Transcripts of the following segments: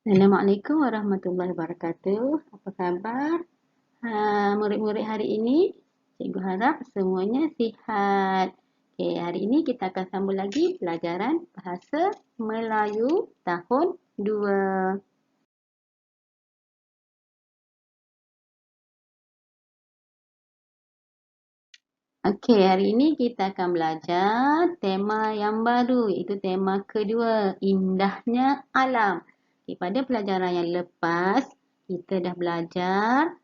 Assalamualaikum warahmatullahi wabarakatuh. Apa khabar? Murid-murid hari ini? Cikgu harap semuanya sihat. Okey, hari ini kita akan sambung lagi pelajaran Bahasa Melayu tahun 2. Okey, hari ini kita akan belajar tema yang baru, iaitu tema kedua, indahnya alam. Okay, pada pelajaran yang lepas, kita dah belajar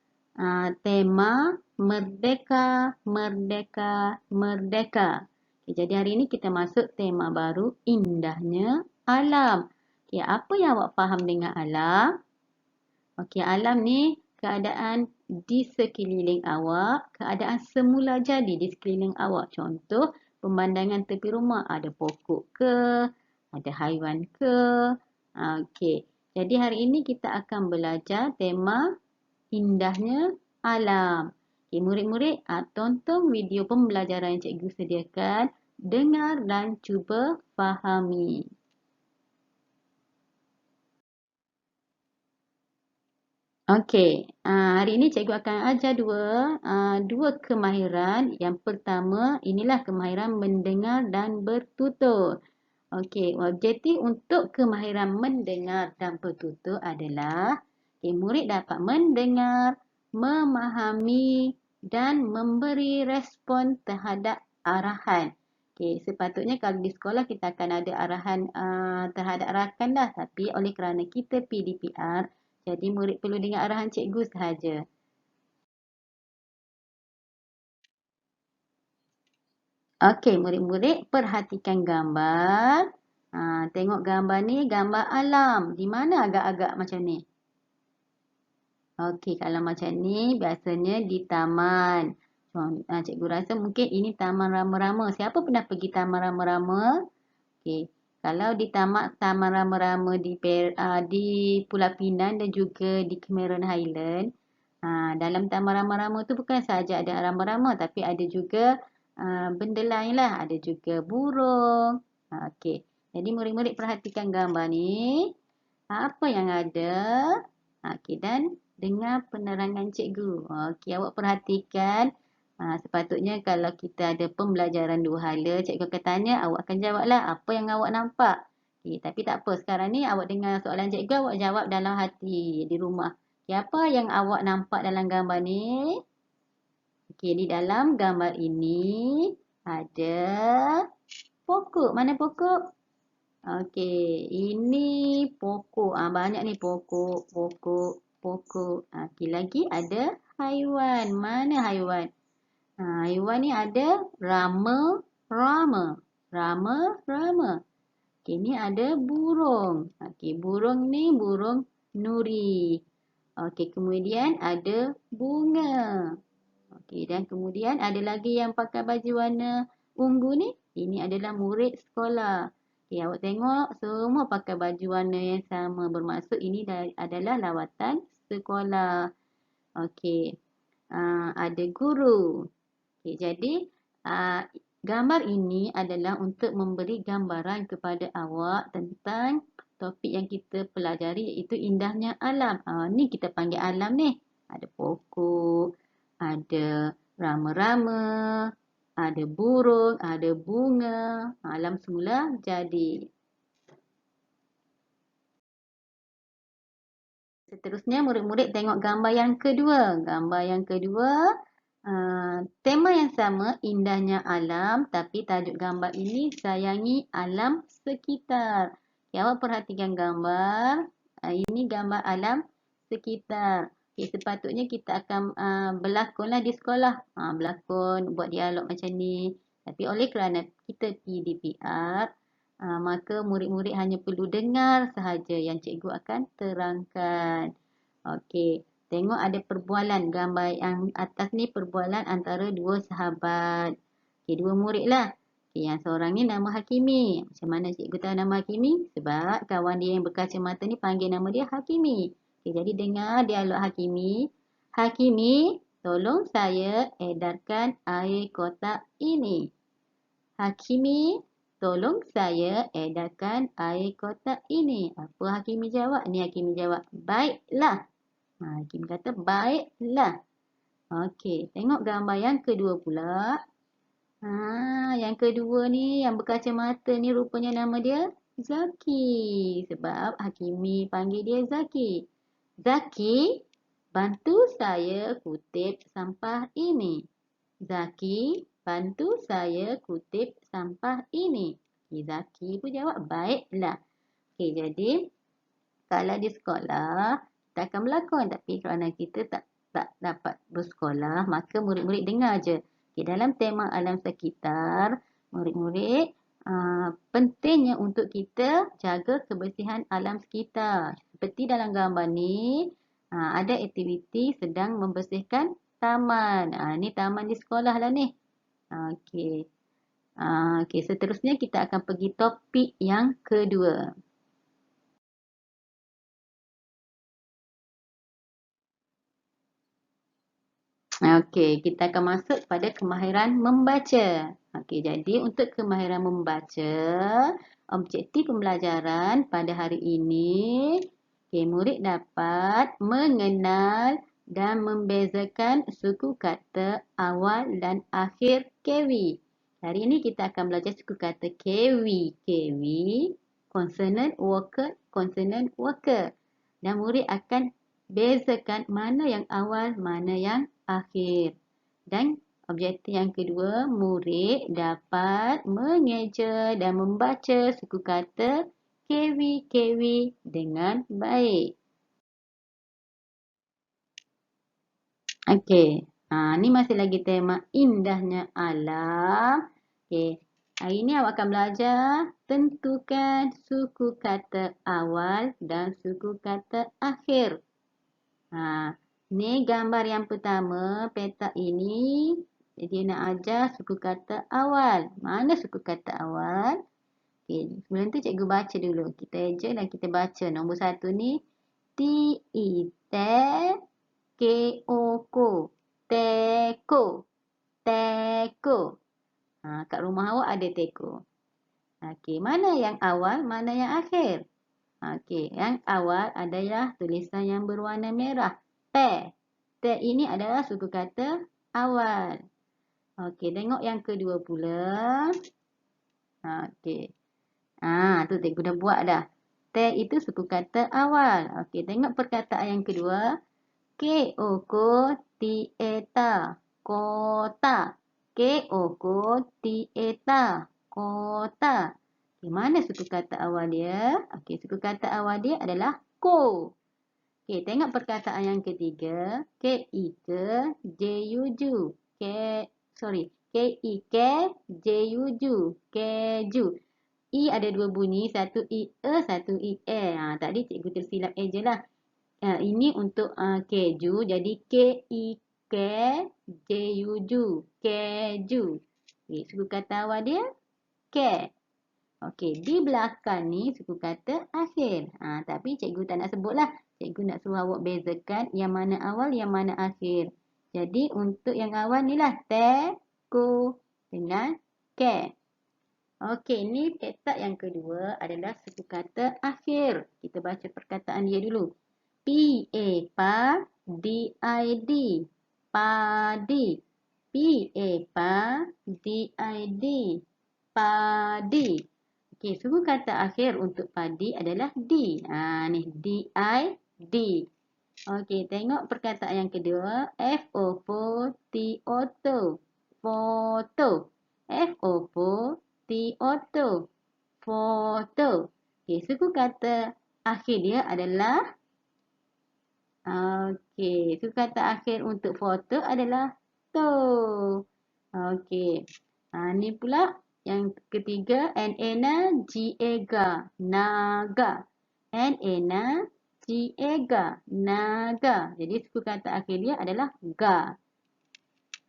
tema merdeka, merdeka, merdeka. Okay, jadi hari ini kita masuk tema baru, indahnya alam. Okay, apa yang awak faham dengan alam? Okey, alam ni keadaan di sekeliling awak, keadaan semula jadi di sekeliling awak. Contoh, pemandangan tepi rumah, ada pokok ke, ada haiwan ke. Okey, jadi hari ini kita akan belajar tema indahnya alam. Okey, murid-murid, tonton video pembelajaran yang cikgu sediakan, dengar dan cuba fahami. Okey, hari ini cikgu akan ajar dua kemahiran. Yang pertama, inilah kemahiran mendengar dan bertutur. Okey, objektif untuk kemahiran mendengar dan bertutur adalah murid dapat mendengar, memahami dan memberi respon terhadap arahan. Okey, sepatutnya kalau di sekolah kita akan ada arahan terhadap rakan dah, tapi oleh kerana kita PDPR, jadi murid perlu dengar arahan cikgu sahaja. Okey, murid-murid perhatikan gambar. Tengok gambar ni, gambar alam. Di mana agak-agak macam ni? Okey, kalau macam ni biasanya di taman. Cikgu rasa mungkin ini taman rama-rama. Siapa pernah pergi taman rama-rama? Okey, kalau di taman rama-rama di Pulau Pinang dan juga di Cameron Highland, dalam taman rama-rama tu bukan sahaja ada rama-rama, tapi ada juga benda lain lah. Ada juga burung. Okey, jadi murid-murid perhatikan gambar ni. Apa yang ada? Okey, dan dengar penerangan cikgu. Okey, awak perhatikan. Sepatutnya kalau kita ada pembelajaran dua hala, cikgu akan tanya, awak akan jawablah apa yang awak nampak. Okey, tapi tak apa. Sekarang ni awak dengar soalan cikgu, awak jawab dalam hati di rumah. Okey, apa yang awak nampak dalam gambar ni? Okey, di dalam gambar ini ada pokok. Mana pokok? Okey, ini pokok. Banyak ni pokok, pokok, pokok. Okey, lagi ada haiwan. Mana haiwan? Haiwan ni ada rama, rama. Rama, rama. Okey, ni ada burung. Okey, burung ni burung nuri. Okey, kemudian ada bunga. Okey, dan kemudian ada lagi yang pakai baju warna ungu ni. Ini adalah murid sekolah. Okey, awak tengok semua pakai baju warna yang sama. Bermaksud ini adalah lawatan sekolah. Okey, ada guru. Okey, jadi gambar ini adalah untuk memberi gambaran kepada awak tentang topik yang kita pelajari, iaitu indahnya alam. Ni kita panggil alam ni. Ada pokok, ada rama-rama, ada burung, ada bunga. Alam semula jadi. Seterusnya murid-murid tengok gambar yang kedua. Gambar yang kedua, tema yang sama, indahnya alam, tapi tajuk gambar ini sayangi alam sekitar. Okay, awak perhatikan gambar. Ini gambar alam sekitar. Okay, sepatutnya kita akan berlakonlah di sekolah. Berlakon, buat dialog macam ni. Tapi oleh kerana kita PDPR, maka murid-murid hanya perlu dengar sahaja yang cikgu akan terangkan. Okey, tengok ada perbualan. Gambar yang atas ni perbualan antara dua sahabat. Okey, dua murid lah. Okey, yang seorang ni nama Hakimi. Macam mana cikgu tahu nama Hakimi? Sebab kawan dia yang berkacamata ni panggil nama dia Hakimi. Okey, jadi dengar dialog Hakimi. Hakimi, tolong saya edarkan air kotak ini. Hakimi, Tolong saya edarkan air kotak ini. Apa Hakimi jawab? Ni Hakimi jawab, baiklah. Hakimi kata, baiklah. Okey, tengok gambar yang kedua pula. Yang kedua ni, yang berkacamata ni rupanya nama dia Zaki. Sebab Hakimi panggil dia Zaki. Zaki, bantu saya kutip sampah ini. Zaki, bantu saya kutip sampah ini. Zaki pun jawab, baiklah. Okey, jadi kalau di sekolah, kita akan berlakon. Tapi kerana kita tak dapat bersekolah, maka murid-murid dengar je. Okay, dalam tema alam sekitar, murid-murid pentingnya untuk kita jaga kebersihan alam sekitar. Seperti dalam gambar ni, ada aktiviti sedang membersihkan taman. Ni taman di sekolah lah ni. Okey. Okey, seterusnya kita akan pergi topik yang kedua. Okey, kita akan masuk pada kemahiran membaca. Okey, jadi untuk kemahiran membaca, objektif pembelajaran pada hari ini, murid dapat mengenal dan membezakan suku kata awal dan akhir KW. Hari ini kita akan belajar suku kata KW. KW, consonant worker. Dan murid akan bezakan mana yang awal, mana yang akhir. Dan objektif yang kedua, murid dapat mengeja dan membaca suku kata KW dengan baik. Okey, ni masih lagi tema indahnya alam. Okey, hari ini awak akan belajar tentukan suku kata awal dan suku kata akhir. Ni gambar yang pertama, petak ini. Dia nak ajar suku kata awal. Mana suku kata awal? Okey, sebelum tu cikgu baca dulu. Kita eja dan kita baca. Nombor satu ni. T-I-T K-O-Ko. Teko. Teko. Kat rumah awak ada teko. Okey, mana yang awal, mana yang akhir? Okey, yang awal adalah tulisan yang berwarna merah. Te. Te ini adalah suku kata awal. Okey, tengok yang kedua pula. Okey. Tu cikgu dah buat dah. Te itu suku kata awal. Okey, tengok perkataan yang kedua. K-O-Ko T-E-Ta. Kota. K-O-Ko T-E-Ta. Kota. Okay, mana suku kata awal dia? Okey, suku kata awal dia adalah ko. Okey, tengok perkataan yang ketiga. K-I-K-J-U-Ju. K-I-K-J-U-Ju. Keju. I ada dua bunyi. Satu I-E, satu I-E. Tadi cikgu tersilap je lah. Ini untuk keju. Jadi K-I-K-J-U-Ju. Keju. Okay, suku kata awal dia ke. Okey, di belakang ni suku kata akhir. Tapi cikgu tak nak sebut lah. Cikgu nak suruh awak bezakan yang mana awal, yang mana akhir. Jadi untuk yang awal ni lah. Te, ku dengan ke. Okey, ni petak yang kedua adalah suku kata akhir. Kita baca perkataan dia dulu. P-A-Pa, D-I-D. Padi. P-A-Pa, D-I-D. Padi. Okey, suku kata akhir untuk padi adalah D. Ni D-I-D. Okey, tengok perkataan yang kedua. F-O-T-O-T-O. Foto. F-O-T-O-T. Foto. Okey, suku kata akhir dia adalah suku kata akhir untuk foto adalah to. Okey. Ni pula yang ketiga, N-A-N-A, G-A-G-A, naga. N-A-N-A, G-A-G-A, naga. Jadi suku kata akhir dia adalah ga.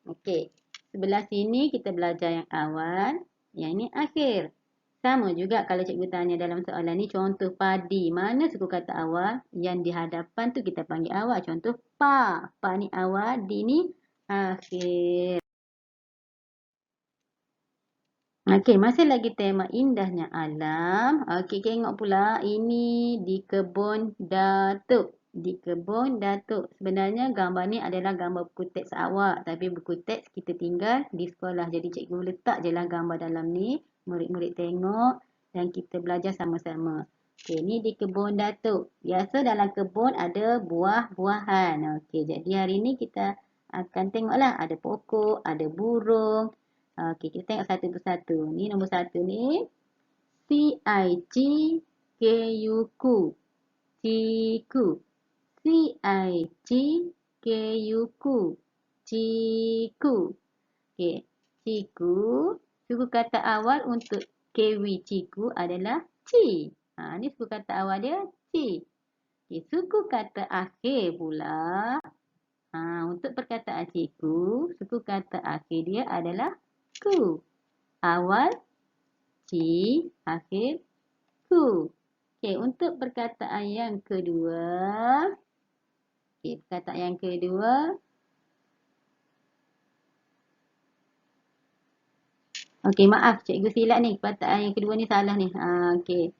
Okey. Sebelah sini kita belajar yang awal, yang ini akhir. Sama juga kalau cikgu tanya dalam soalan ni, contoh padi. Mana suku kata awal? Yang di hadapan tu kita panggil awal. Contoh pa. Pa ni awal, di ni akhir. Okey, masih lagi tema indahnya alam. Okey, tengok pula ini di kebun Datuk. Di kebun Datuk. Sebenarnya gambar ni adalah gambar buku teks awak. Tapi buku teks kita tinggal di sekolah. Jadi cikgu letak je lah gambar dalam ni. Murid-murid tengok dan kita belajar sama-sama. Okey, ni di kebun Datuk. Biasa dalam kebun ada buah-buahan. Okey, jadi hari ni kita akan tengoklah ada pokok, ada burung. Okey, kita tengok satu persatu. Ni nombor satu ni. Ciku. Ciku. Ciku. Ciku. Okey. Ciku. Suku kata awal untuk kewi ciku adalah ci. Ni suku kata awal dia ci. Okey, suku kata akhir pula. Untuk perkataan ciku, suku kata akhir dia adalah ku. Awal ci, akhir ku. Okey, untuk perkataan yang kedua. Okey, perkataan yang kedua. Okey, maaf cikgu silap ni. Perkataan yang kedua ni salah ni. Okey.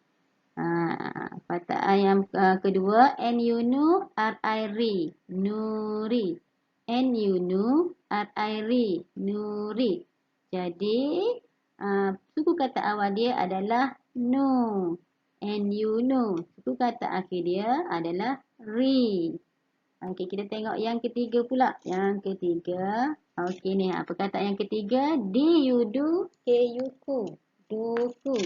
Perkataan yang kedua. N-U-N-U-R-I-R-I. Nuri. N-U-N-U-R-I-R-I. Nuri. Jadi, suku kata awal dia adalah nu. N-U-Nu. Suku kata akhir dia adalah ri. Okey, kita tengok yang ketiga pula. Yang ketiga. Okey ni, perkataan yang ketiga. D-U-D-U, K-U-Ku. Duku.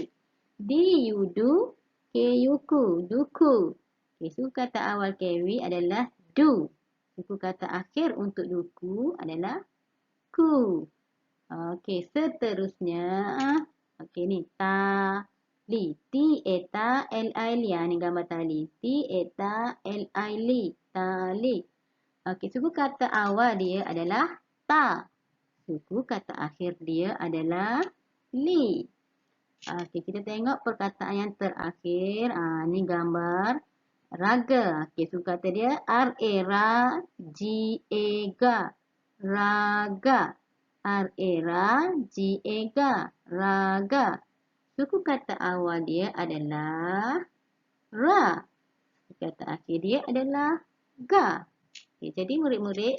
D-U-D-U, K-U-Ku. Duku. Okey, suku kata awal kewi adalah du. Suku kata akhir untuk duku adalah ku. Okey, seterusnya. Okey ni, tali. T-A-T-L-I-L-I. Ni gambar tali. T-A-T-L-I-L-I. Tali. Okey, suku kata awal dia adalah ta. Suku kata akhir dia adalah li. Okey, kita tengok perkataan yang terakhir. Ni gambar raga. Okey, suku kata dia R-A-R-G-A-G-A. Raga. R-A-R-G-A-G-A. Raga. Suku kata awal dia adalah ra. Suku kata akhir dia adalah ga. Okay, jadi murid-murid,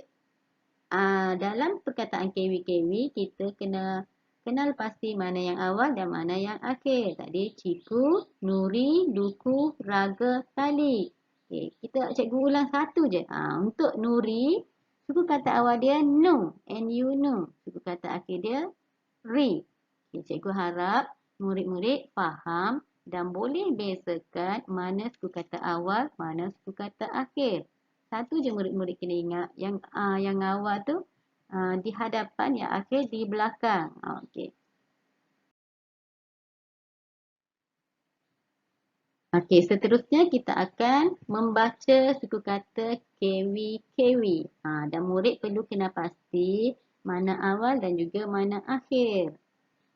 dalam perkataan kewi-kewi kita kena kenal pasti mana yang awal dan mana yang akhir. Tadi ciku, nuri, duku, raga, tali. Okay, kita cikgu ulang satu je. Untuk nuri, suku kata awal dia nu, N-U-Nu. Suku kata akhir dia ri. Okay, cikgu harap murid-murid faham dan boleh bezakan mana suku kata awal, mana suku kata akhir. Satu je murid-murid kena ingat. Yang awal tu di hadapan, yang akhir di belakang. Okey. Okey, seterusnya kita akan membaca suku kata kewi-kewi. Dan murid perlu kena pasti mana awal dan juga mana akhir.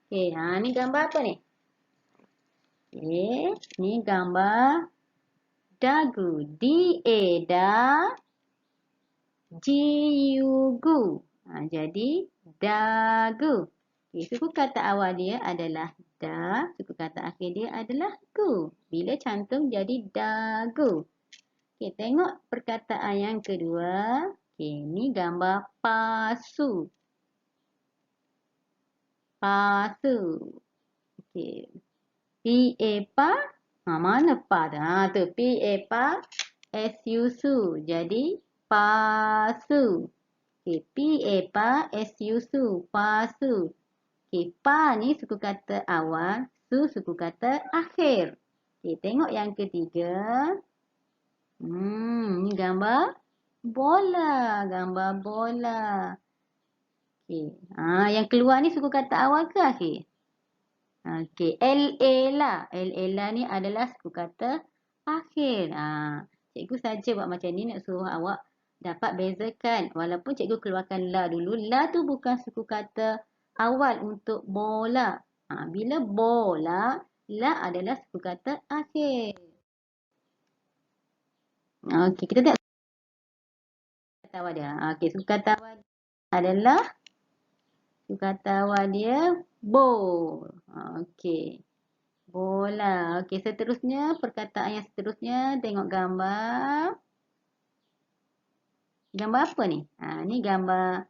Okey, ni gambar apa ni? Okey, ni gambar dagu. D-A-Da. G-U-Gu. Jadi, dagu. Okay, suku kata awal dia adalah da. Suku kata akhir dia adalah gu. Bila cantum jadi dagu. Okay, tengok perkataan yang kedua. Okay, ni gambar pasu. Pasu. Okay. P-A-Pa. Mana pa tu? Tu. P-A-Pa. S-U-Su. Jadi, pasu. Okay, P-A-Pa, S-U-Su, pasu. Okay, pa ni suku kata awal, su suku kata akhir. Okay, tengok yang ketiga. Ni gambar bola. Gambar bola. Okay, yang keluar ni suku kata awal ke akhir? Okay, L-A lah. L-A lah ni adalah suku kata akhir. Cikgu saja buat macam ni nak suruh awak dapat bezakan. Walaupun cikgu keluarkan la dulu. La tu bukan suku kata awal untuk bola. Bila bola, la adalah suku kata akhir. Okey, kita tengok kata awal dia. Okey, suku kata awal adalah Suku kata awal dia bowl. Okey. Bola. Okey, seterusnya perkataan yang seterusnya tengok gambar. Gambar apa ni? Ni gambar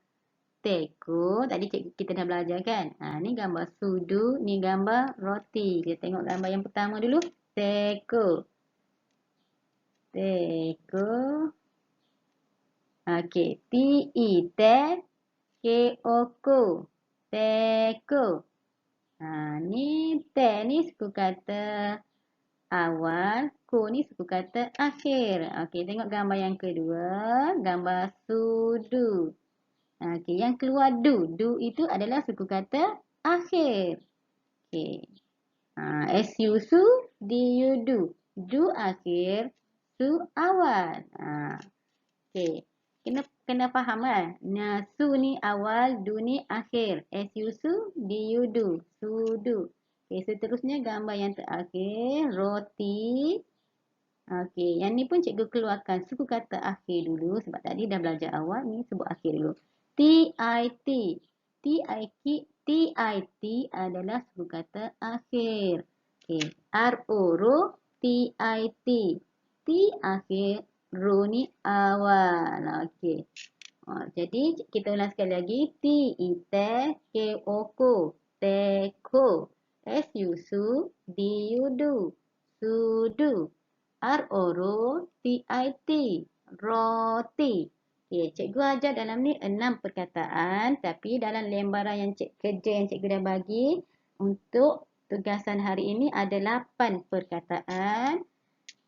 teko. Tadi kita dah belajar kan? Ni gambar sudu, ni gambar roti. Kita tengok gambar yang pertama dulu. Teko. Teko. Okey, T-E-T K-O-K. Teko. Ni te ni suku kata awal, ko ni suku kata akhir. Okey, tengok gambar yang kedua, gambar sudu. Okey, yang keluar du. Du itu adalah suku kata akhir. Okey. S-U su, D-U du. Du akhir, su awal. Okey. Kena faham kan? Su ni awal, du ni akhir. S-U su, D-U du. Sudu. Okey, seterusnya gambar yang terakhir, roti. Okey, yang ni pun cikgu keluarkan suku kata akhir dulu sebab tadi dah belajar awal, ni sebut akhir dulu. T-I-T. T-I-T adalah suku kata akhir. Okey, R-O, ro, T-I-T. T akhir, ro ni awal. Okey. Jadi kita ulang sekali lagi. T-I-T, K-O-K. Teko. S-U-Su, D-U-Du. Sudu. R-O-RO, T-I-T. Roti. Okay, cikgu ajar dalam ni 6 perkataan. Tapi dalam lembaran yang kerja yang cikgu dah bagi, untuk tugasan hari ini ada 8 perkataan.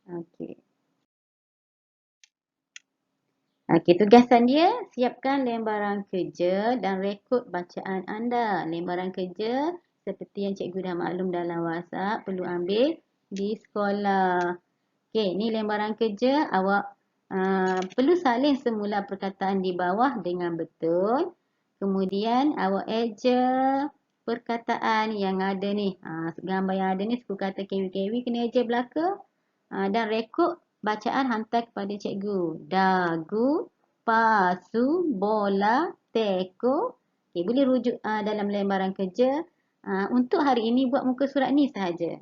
Okey. Okey, tugasan dia, siapkan lembaran kerja dan rekod bacaan anda. Lembaran kerja seperti yang cikgu dah maklum dalam WhatsApp, perlu ambil di sekolah. Okey, ni lembaran kerja. Awak perlu salin semula perkataan di bawah dengan betul. Kemudian awak eja perkataan yang ada ni. Gambar yang ada ni, suku kata kewi-kewi, kena eja belaka. Dan rekod bacaan hantar kepada cikgu. Dagu, pasu, bola, teko. Okay, boleh rujuk dalam lembaran kerja. Untuk hari ini buat muka surat ni sahaja.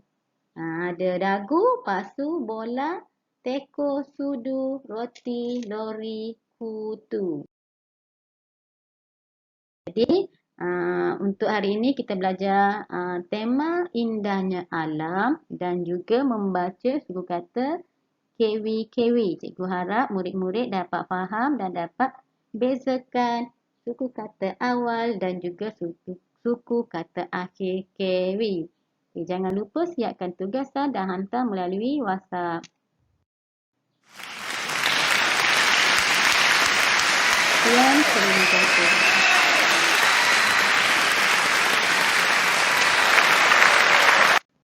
Ada dagu, pasu, bola, teko, sudu, roti, lori, kutu. Jadi untuk hari ini kita belajar tema indahnya alam dan juga membaca suku kata kewi-kewi. Cikgu harap murid-murid dapat faham dan dapat bezakan suku kata awal dan juga suku kata akhir kewi. Okay, jangan lupa siapkan tugasan dan hantar melalui WhatsApp. Sekian, terima kasih.